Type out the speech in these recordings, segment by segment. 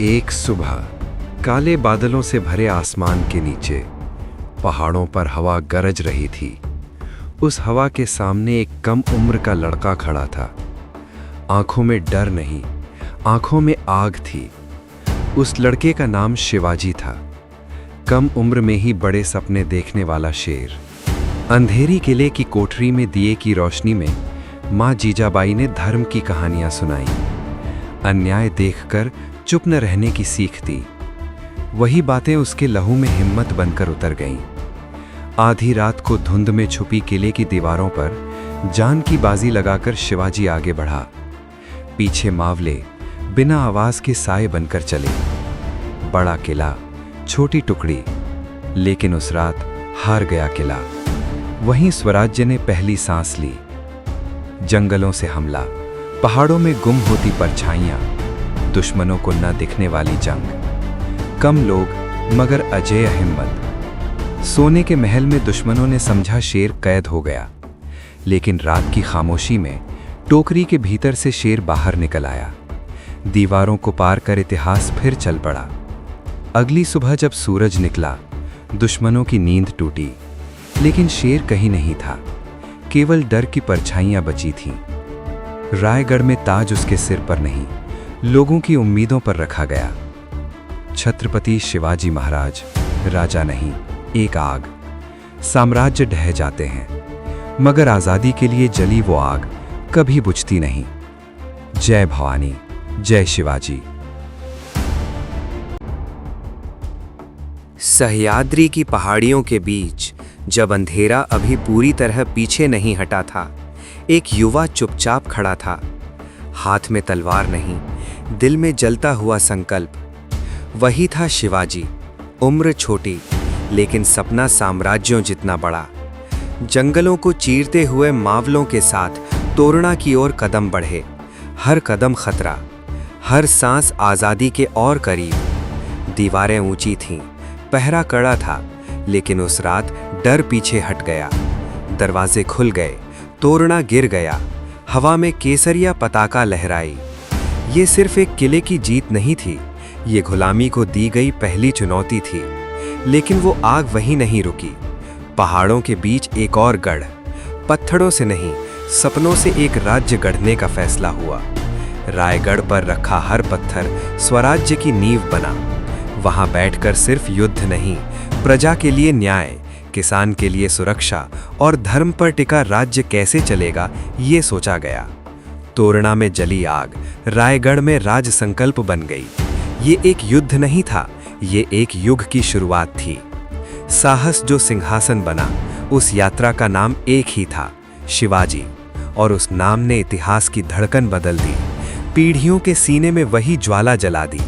एक सुबह काले बादलों से भरे आसमान के नीचे पहाड़ों पर हवा गरज रही थी। उस हवा के सामने एक कम उम्र का लड़का खड़ा था। आंखों में डर नहीं, आंखों में आग थी। उस लड़के का नाम शिवाजी था। कम उम्र में ही बड़े सपने देखने वाला शेर। अंधेरी किले की कोठरी में दिए की रोशनी में माँ जीजाबाई ने धर्म की कहानियां सुनाई। अन्याय देखकर चुप न रहने की सीख दी। वही बातें उसके लहू में हिम्मत बनकर उतर गईं। आधी रात को धुंध में छुपी किले की दीवारों पर जान की बाजी लगाकर शिवाजी आगे बढ़ा। पीछे मावले बिना आवाज के साए बनकर चले। बड़ा किला, छोटी टुकड़ी, लेकिन उस रात हार गया किला। वहीं स्वराज्य ने पहली सांस ली। जंगलों से हमला, पहाड़ों में गुम होती परछाइयां, दुश्मनों को न दिखने वाली जंग। कम लोग मगर अजेय हिम्मत। सोने के महल में दुश्मनों ने समझा शेर कैद हो गया, लेकिन रात की खामोशी में टोकरी के भीतर से शेर बाहर निकल आया। दीवारों को पार कर इतिहास फिर चल पड़ा। अगली सुबह जब सूरज निकला, दुश्मनों की नींद टूटी, लेकिन शेर कहीं नहीं था। केवल डर की परछाइयां बची थीं। रायगढ़ में ताज उसके सिर पर नहीं, लोगों की उम्मीदों पर रखा गया। छत्रपति शिवाजी महाराज राजा नहीं, एक आग। साम्राज्य ढह जाते हैं, मगर आजादी के लिए जली वो आग कभी बुझती नहीं। जय भवानी, जय शिवाजी। सह्याद्री की पहाड़ियों के बीच जब अंधेरा अभी पूरी तरह पीछे नहीं हटा था, एक युवा चुपचाप खड़ा था। हाथ में तलवार नहीं, दिल में जलता हुआ संकल्प। वही था शिवाजी। उम्र छोटी, लेकिन सपना साम्राज्यों जितना बड़ा। जंगलों को चीरते हुए मावलों के साथ तोरणा की ओर कदम बढ़े। हर कदम खतरा, हर सांस आज़ादी के और करीब। दीवारें ऊंची थीं, पहरा कड़ा था, लेकिन उस रात डर पीछे हट गया। दरवाजे खुल गए, तोरणा गिर गया, हवा में केसरिया पताका लहराई। ये सिर्फ एक किले की जीत नहीं थी, ये गुलामी को दी गई पहली चुनौती थी। लेकिन वो आग वहीं नहीं रुकी। पहाड़ों के बीच एक और गढ़। पत्थरों से नहीं, सपनों से एक राज्य गढ़ने का फैसला हुआ। रायगढ़ पर रखा हर पत्थर स्वराज्य की नींव बना। वहां बैठकर सिर्फ युद्ध नहीं, प्रजा के लिए न्याय, किसान के लिए सुरक्षा और धर्म पर टिका राज्य कैसे चलेगा, ये सोचा गया। तोरणा में जली आग रायगढ़ में राज संकल्प बन गई। ये एक युद्ध नहीं था, ये एक युग की शुरुआत थी। साहस जो सिंहासन बना, उस यात्रा का नाम एक ही था, शिवाजी। और उस नाम ने इतिहास की धड़कन बदल दी। पीढ़ियों के सीने में वही ज्वाला जला दी।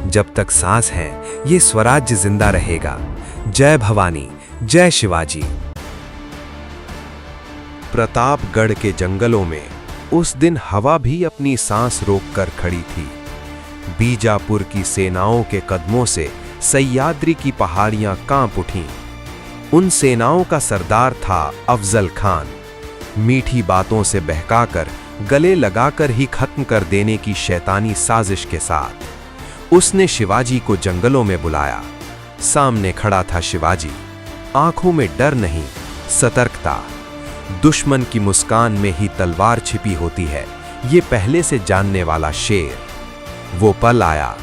जब तक सांस है, ये स्वराज्य जिंदा रहेगा। जय भवानी, जय शिवाजी। प्रतापगढ़ के जंगलों में उस दिन हवा भी अपनी सांस रोककर खड़ी थी। बीजापुर की सेनाओं के कदमों से सह्याद्री की पहाड़ियां कांप उठीं। उन सेनाओं का सरदार था अफजल खान। मीठी बातों से बहकाकर, गले लगाकर ही खत्म कर देने की शैतानी साजिश के साथ उसने शिवाजी को जंगलों में बुलाया। सामने खड़ा था शिवाजी। आंखों में डर नहीं, सतर्कता। दुश्मन की मुस्कान में ही तलवार छिपी होती है, ये पहले से जानने वाला शेर। वो पल आया,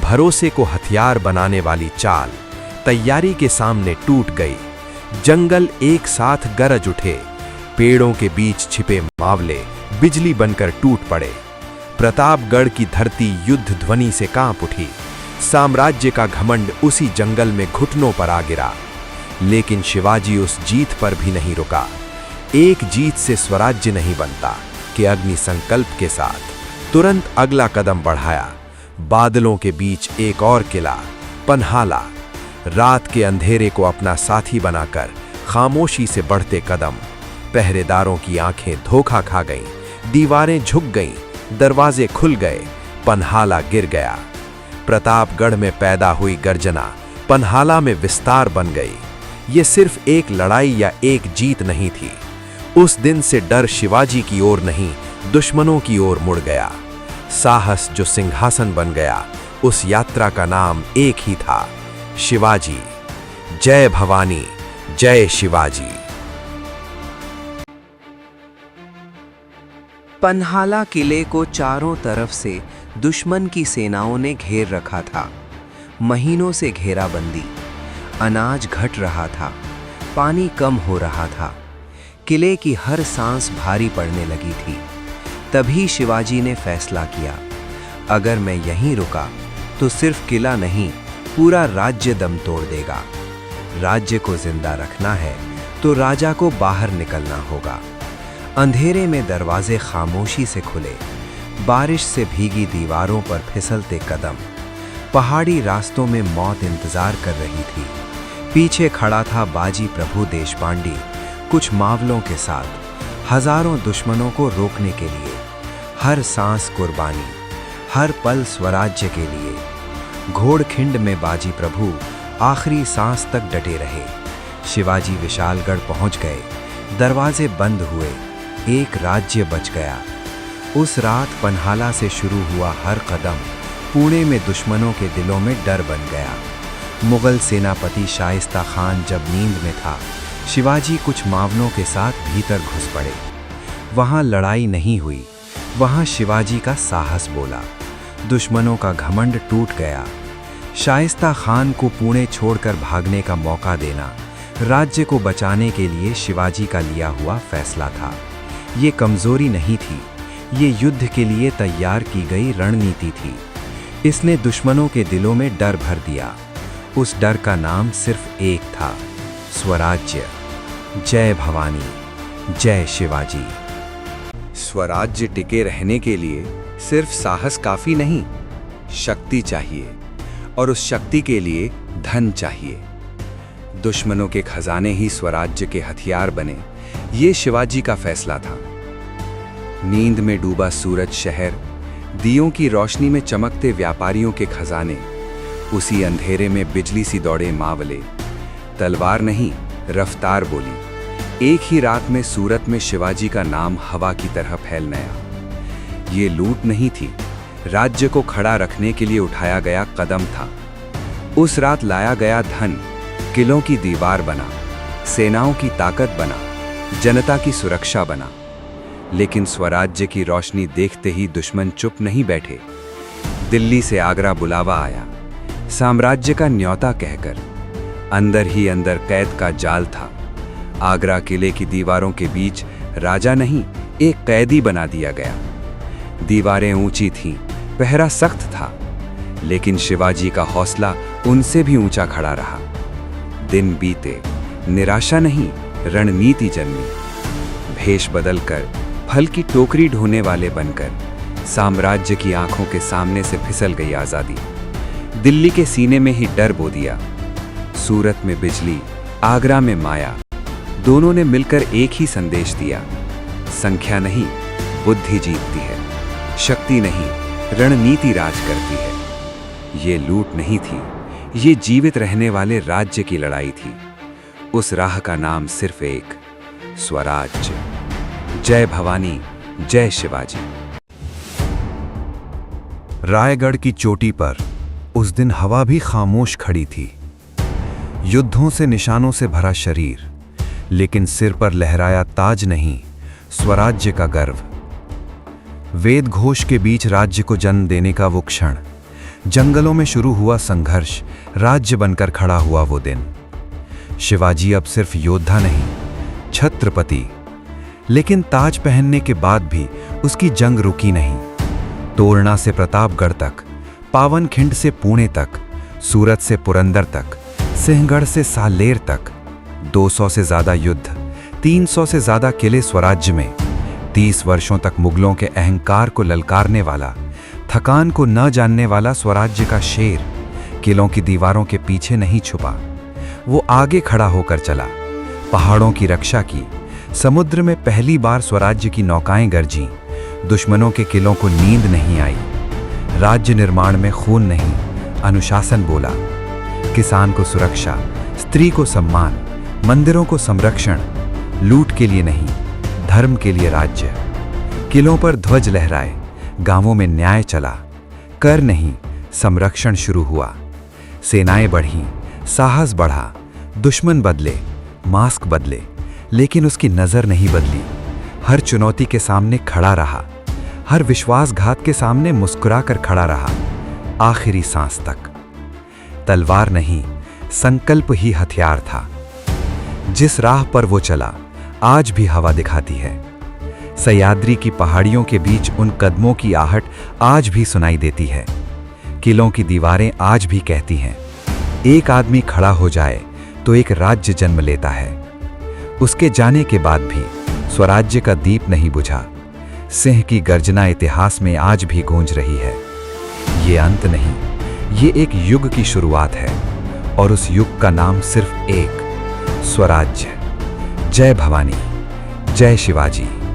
भरोसे को हथियार बनाने वाली चाल तैयारी के सामने टूट गई। जंगल एक साथ गरज उठे। पेड़ों के बीच छिपे मावले बिजली बनकर टूट पड़े। प्रतापगढ़ की धरती युद्ध ध्वनि से कांप उठी। साम्राज्य का घमंड उसी जंगल में घुटनों पर आ गिरा। लेकिन शिवाजी उस जीत पर भी नहीं रुका। एक जीत से स्वराज्य नहीं बनता कि अग्नि संकल्प के साथ तुरंत अगला कदम बढ़ाया। बादलों के बीच एक और किला, पन्हाला। रात के अंधेरे को अपना साथी बनाकर खामोशी से बढ़ते कदम। पहरेदारों की आंखें धोखा खा गईं, दीवारें झुक गईं, दरवाजे खुल गए, पन्हाला गिर गया। प्रतापगढ़ में पैदा हुई गर्जना पन्हाला में विस्तार बन गई। ये सिर्फ एक लड़ाई या एक जीत नहीं थी। उस दिन से डर शिवाजी की ओर नहीं, दुश्मनों की ओर मुड़ गया। साहस जो सिंहासन बन गया, उस यात्रा का नाम एक ही था, शिवाजी। जय भवानी, जय शिवाजी। पन्हाला किले को चारों तरफ से दुश्मन की सेनाओं ने घेर रखा था। महीनों से घेराबंदी, अनाज घट रहा था, पानी कम हो रहा था, किले की हर सांस भारी पड़ने लगी थी। तभी शिवाजी ने फैसला किया, अगर मैं यहीं रुका तो सिर्फ किला नहीं, पूरा राज्य दम तोड़ देगा। राज्य को जिंदा रखना है तो राजा को बाहर निकलना होगा। अंधेरे में दरवाजे खामोशी से खुले, बारिश से भीगी दीवारों पर फिसलते कदम। पहाड़ी रास्तों में मौत इंतजार कर रही थी। पीछे खड़ा था बाजी प्रभु देशपांडे, कुछ मावलों के साथ, हजारों दुश्मनों को रोकने के लिए। हर सांस कुर्बानी, हर पल स्वराज्य के लिए। घोड़खिंड में बाजी प्रभु आखिरी सांस तक डटे रहे। शिवाजी विशालगढ़ पहुंच गए, दरवाजे बंद हुए, एक राज्य बच गया। उस रात पन्हाला से शुरू हुआ हर कदम पुणे में दुश्मनों के दिलों में डर बन गया। मुगल सेनापति शाइस्ता खान जब नींद में था, शिवाजी कुछ मावलों के साथ भीतर घुस पड़े। वहां लड़ाई नहीं हुई, वहां शिवाजी का साहस बोला। दुश्मनों का घमंड टूट गया। शाइस्ता खान को पुणे छोड़कर भागने का मौका देना राज्य को बचाने के लिए शिवाजी का लिया हुआ फैसला था। ये कमजोरी नहीं थी, ये युद्ध के लिए तैयार की गई रणनीति थी। इसने दुश्मनों के दिलों में डर भर दिया। उस डर का नाम सिर्फ एक था, स्वराज्य। जय भवानी, जय शिवाजी। स्वराज्य टिके रहने के लिए सिर्फ साहस काफी नहीं, शक्ति चाहिए, और उस शक्ति के लिए धन चाहिए। दुश्मनों के खजाने ही स्वराज्य के हथियार बने, ये शिवाजी का फैसला था। नींद में डूबा सूरज शहर, दियों की रोशनी में चमकते व्यापारियों के खजाने, उसी अंधेरे में बिजली सी दौड़े मावले। तलवार नहीं, रफ्तार बोली। एक ही रात में सूरत में शिवाजी का नाम हवा की तरह फैल गया। ये लूट नहीं थी, राज्य को खड़ा रखने के लिए उठाया गया कदम था। उस रात लाया गया धन किलों की दीवार बना, सेनाओं की ताकत बना, जनता की सुरक्षा बना। लेकिन स्वराज्य की रोशनी देखते ही दुश्मन चुप नहीं बैठे। दिल्ली से आगरा बुलावा आया, साम्राज्य का न्योता कहकर। अंदर ही अंदर कैद का जाल था। आगरा किले की दीवारों के बीच राजा नहीं, एक कैदी बना दिया गया। दीवारें ऊंची थीं, पहरा सख्त था, लेकिन शिवाजी का हौसला उनसे भी ऊंचा खड़ा रहा। दिन बीते, निराशा नहीं, रणनीति जन्मी। भेष बदलकर, फल की टोकरी ढोने वाले बनकर, साम्राज्य की आंखों के सामने से फिसल गई आजादी। दिल्ली के सीने में ही डर बो दिया। सूरत में बिजली, आगरा में माया, दोनों ने मिलकर एक ही संदेश दिया, संख्या नहीं, बुद्धि जीतती है, शक्ति नहीं, रणनीति राज करती है। ये लूट नहीं थी, ये जीवित रहने वाले राज्य की लड़ाई थी। उस राह का नाम सिर्फ एक, स्वराज्य। जय भवानी, जय शिवाजी। रायगढ़ की चोटी पर उस दिन हवा भी खामोश खड़ी थी। युद्धों से निशानों से भरा शरीर, लेकिन सिर पर लहराया ताज नहीं, स्वराज्य का गर्व। वेद घोष के बीच राज्य को जन्म देने का वो क्षण, जंगलों में शुरू हुआ संघर्ष, राज्य बनकर खड़ा हुआ वो दिन। शिवाजी अब सिर्फ योद्धा नहीं, छत्रपति। लेकिन ताज पहनने के बाद भी उसकी जंग रुकी नहीं। तोरना से प्रतापगढ़ तक, पावनखिंड से पुणे तक, सूरत से पुरंदर तक, सिंहगढ़ से सालेर तक, 200 से ज्यादा युद्ध, 300 से ज्यादा किले स्वराज्य में। 30 वर्षों तक मुगलों के अहंकार को ललकारने वाला, थकान को न जानने वाला स्वराज्य का शेर किलों की दीवारों के पीछे नहीं छुपा। वो आगे खड़ा होकर चला, पहाड़ों की रक्षा की, समुद्र में पहली बार स्वराज्य की नौकाएं गरजीं। दुश्मनों के किलों को नींद नहीं आई। राज्य निर्माण में खून नहीं, अनुशासन बोला। किसान को सुरक्षा, स्त्री को सम्मान, मंदिरों को संरक्षण, लूट के लिए नहीं, धर्म के लिए राज्य। किलों पर ध्वज लहराए, गांवों में न्याय चला, कर नहीं संरक्षण शुरू हुआ। सेनाएं बढ़ीं, साहस बढ़ा, दुश्मन बदले, मास्क बदले, लेकिन उसकी नजर नहीं बदली। हर चुनौती के सामने खड़ा रहा, हर विश्वासघात के सामने मुस्कुराकर खड़ा रहा, आखिरी सांस तक। तलवार नहीं, संकल्प ही हथियार था। जिस राह पर वो चला, आज भी हवा दिखाती है। सह्याद्री की पहाड़ियों के बीच उन कदमों की आहट आज भी सुनाई देती है। किलों की दीवारें आज भी कहती हैं, एक आदमी खड़ा हो जाए तो एक राज्य जन्म लेता है। उसके जाने के बाद भी स्वराज्य का दीप नहीं बुझा। सिंह की गर्जना इतिहास में आज भी गूंज रही है। ये अंत नहीं, ये एक युग की शुरुआत है, और उस युग का नाम सिर्फ एक, स्वराज्य। जय भवानी, जय शिवाजी।